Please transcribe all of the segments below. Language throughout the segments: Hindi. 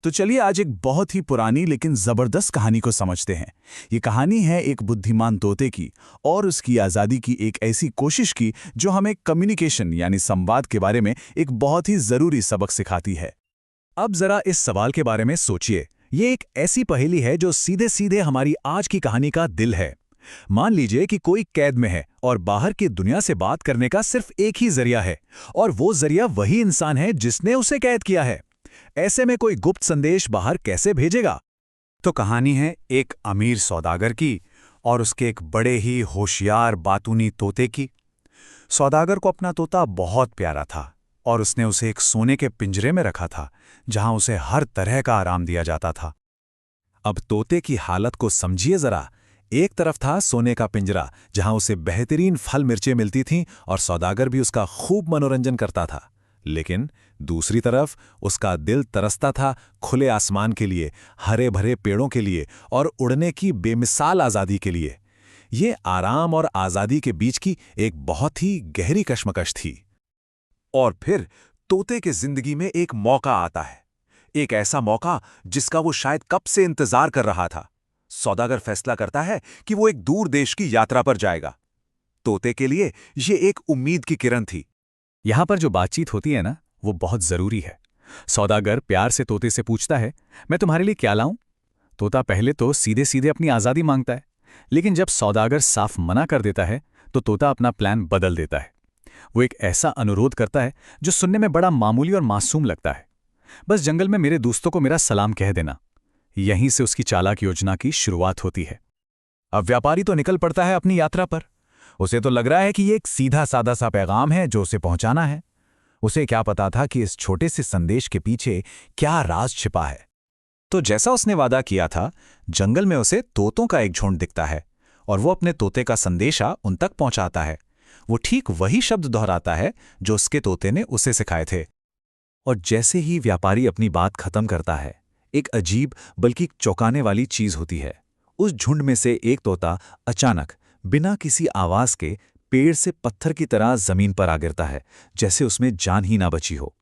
तो चलिए आज एक बहुत ही पुरानी लेकिन जबरदस्त कहानी को समझते हैं। ये कहानी है एक बुद्धिमान तोते की और उसकी आज़ादी की एक ऐसी कोशिश की जो हमें कम्युनिकेशन यानी संवाद के बारे में एक बहुत ही ज़रूरी सबक सिखाती है। अब जरा इस सवाल के बारे में सोचिए। ये एक ऐसी पहेली है जो सीधे सीधे हमारी आज की कहानी का दिल है। मान लीजिए कि कोई कैद में है और बाहर की दुनिया से बात करने का सिर्फ एक ही जरिया है, और वो जरिया वही इंसान है जिसने उसे कैद किया है। ऐसे में कोई गुप्त संदेश बाहर कैसे भेजेगा? तो कहानी है एक अमीर सौदागर की और उसके एक बड़े ही होशियार बातूनी तोते की। सौदागर को अपना तोता बहुत प्यारा था और उसने उसे एक सोने के पिंजरे में रखा था जहां उसे हर तरह का आराम दिया जाता था। अब तोते की हालत को समझिए जरा। एक तरफ था सोने का पिंजरा जहां उसे बेहतरीन फल मिर्चें मिलती थीं और सौदागर भी उसका खूब मनोरंजन करता था। लेकिन दूसरी तरफ उसका दिल तरसता था खुले आसमान के लिए, हरे भरे पेड़ों के लिए और उड़ने की बेमिसाल आज़ादी के लिए। ये आराम और आज़ादी के बीच की एक बहुत ही गहरी कश्मकश थी। और फिर तोते के जिंदगी में एक मौका आता है, एक ऐसा मौका जिसका वो शायद कब से इंतजार कर रहा था। सौदागर फैसला करता है कि वो एक दूर देश की यात्रा पर जाएगा। तोते के लिए ये एक उम्मीद की किरण थी। यहां पर जो बातचीत होती है ना, वो बहुत जरूरी है। सौदागर प्यार से तोते से पूछता है, मैं तुम्हारे लिए क्या लाऊं? तोता पहले तो सीधे सीधे अपनी आज़ादी मांगता है, लेकिन जब सौदागर साफ मना कर देता है तो तोता अपना प्लान बदल देता है। वो एक ऐसा अनुरोध करता है जो सुनने में बड़ा मामूली और मासूम लगता है। बस जंगल में मेरे दोस्तों को मेरा सलाम कह देना। यहीं से उसकी चालाक योजना की शुरुआत होती है। अब व्यापारी तो निकल पड़ता है अपनी यात्रा पर। उसे तो लग रहा है कि ये एक सीधा सादा सा पैगाम है जो उसे पहुंचाना है। उसे क्या पता था कि इस छोटे से संदेश के पीछे क्या राज छिपा है। तो जैसा उसने वादा किया था, जंगल में उसे तोतों का एक झुंड दिखता है और वो अपने तोते का संदेशा उन तक पहुंचाता है। वो ठीक वही शब्द दोहराता है जो उसके तोते ने उसे सिखाए थे। और जैसे ही व्यापारी अपनी बात खत्म करता है, एक अजीब बल्कि चौंकाने वाली चीज होती है। उस झुंड में से एक तोता अचानक बिना किसी आवाज के पेड़ से पत्थर की तरह जमीन पर आ गिरता है, जैसे उसमें जान ही ना बची हो।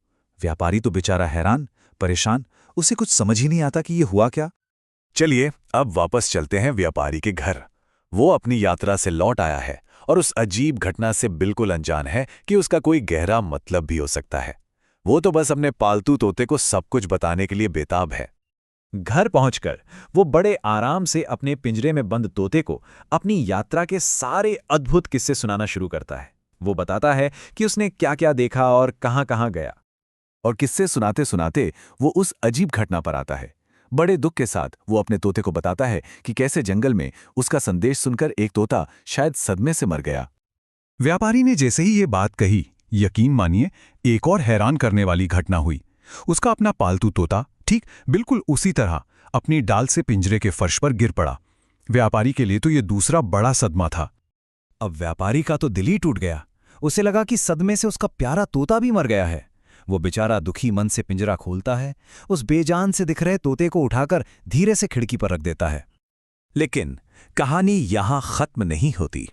व्यापारी तो बेचारा हैरान, परेशान, उसे कुछ समझ ही नहीं आता कि ये हुआ क्या। चलिए अब वापस चलते हैं व्यापारी के घर। वो अपनी यात्रा से लौट आया है और उस अजीब घटना से बिल्कुल अनजान है कि उसका कोई गहरा मतलब भी हो सकता है। वो तो बस अपने पालतू तोते को सब कुछ बताने के लिए बेताब है। घर पहुंचकर वो बड़े आराम से अपने पिंजरे में बंद तोते को अपनी यात्रा के सारे अद्भुत किस्से सुनाना शुरू करता है। वो बताता है कि उसने क्या-क्या देखा और कहां-कहां गया। और किस्से सुनाते सुनाते वो उस अजीब घटना पर आता है। बड़े दुख के साथ वो अपने तोते को बताता है कि कैसे जंगल में उसका संदेश सुनकर एक तोता शायद सदमे से मर गया। व्यापारी ने जैसे ही ये बात कही, यकीन मानिए एक और हैरान करने वाली घटना हुई। उसका अपना पालतू तोता ठीक बिल्कुल उसी तरह अपनी डाल से पिंजरे के फर्श पर गिर पड़ा। व्यापारी के लिए तो ये दूसरा बड़ा सदमा था। अब व्यापारी का तो दिल ही टूट गया। उसे लगा कि सदमे से उसका प्यारा तोता भी मर गया है। वो बेचारा दुखी मन से पिंजरा खोलता है, उस बेजान से दिख रहे तोते को उठाकर धीरे से खिड़की पर रख देता है। लेकिन कहानी यहां खत्म नहीं होती।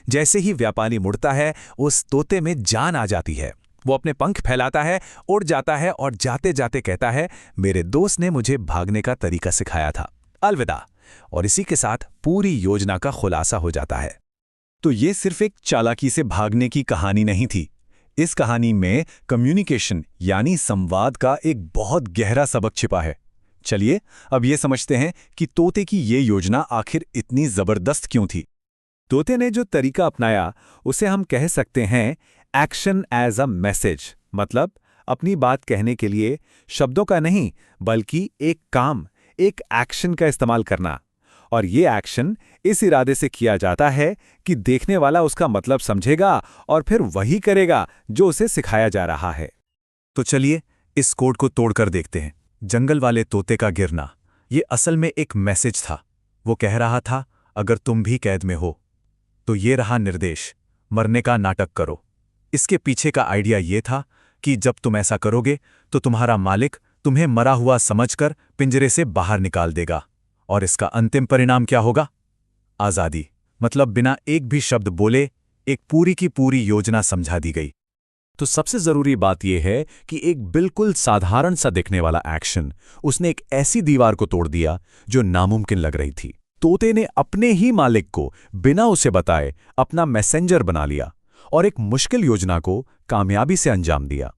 जैसे ही व्यापारी मुड़ता है, उस तोते में जान आ जाती है। वो अपने पंख फैलाता है, उड़ जाता है और जाते जाते कहता है, मेरे दोस्त ने मुझे भागने का तरीका सिखाया था, अलविदा। और इसी के साथ पूरी योजना का खुलासा हो जाता है। तो ये सिर्फ एक चालाकी से भागने की कहानी नहीं थी। इस कहानी में कम्युनिकेशन यानी संवाद का एक बहुत गहरा सबक छिपा है। चलिए अब ये समझते हैं कि तोते की ये योजना आखिर इतनी जबरदस्त क्यों थी। तोते ने जो तरीका अपनाया उसे हम कह सकते हैं एक्शन एज अ मैसेज। मतलब अपनी बात कहने के लिए शब्दों का नहीं बल्कि एक काम, एक एक्शन का इस्तेमाल करना। और ये एक्शन इस इरादे से किया जाता है कि देखने वाला उसका मतलब समझेगा और फिर वही करेगा जो उसे सिखाया जा रहा है। तो चलिए इस कोड को तोड़कर देखते हैं। जंगल वाले तोते का गिरना, ये असल में एक मैसेज था। वो कह रहा था, अगर तुम भी कैद में हो तो ये रहा निर्देश, मरने का नाटक करो। इसके पीछे का आइडिया ये था कि जब तुम ऐसा करोगे तो तुम्हारा मालिक तुम्हें मरा हुआ समझकर पिंजरे से बाहर निकाल देगा। और इसका अंतिम परिणाम क्या होगा? आज़ादी। मतलब बिना एक भी शब्द बोले एक पूरी की पूरी योजना समझा दी गई। तो सबसे जरूरी बात यह है कि एक बिल्कुल साधारण सा दिखने वाला एक्शन उसने एक ऐसी दीवार को तोड़ दिया जो नामुमकिन लग रही थी। तोते ने अपने ही मालिक को बिना उसे बताए अपना मैसेंजर बना लिया और एक मुश्किल योजना को कामयाबी से अंजाम दिया।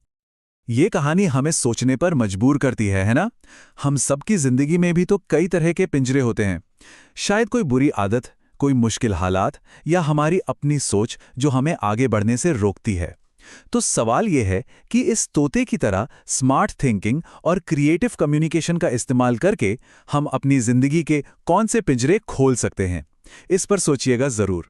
ये कहानी हमें सोचने पर मजबूर करती है ना? हम सबकी जिंदगी में भी तो कई तरह के पिंजरे होते हैं। शायद कोई बुरी आदत, कोई मुश्किल हालात या हमारी अपनी सोच जो हमें आगे बढ़ने से रोकती है। तो सवाल यह है कि इस तोते की तरह स्मार्ट थिंकिंग और क्रिएटिव कम्युनिकेशन का इस्तेमाल करके हम अपनी जिंदगी के कौन से पिंजरे खोल सकते हैं? इस पर सोचिएगा जरूर।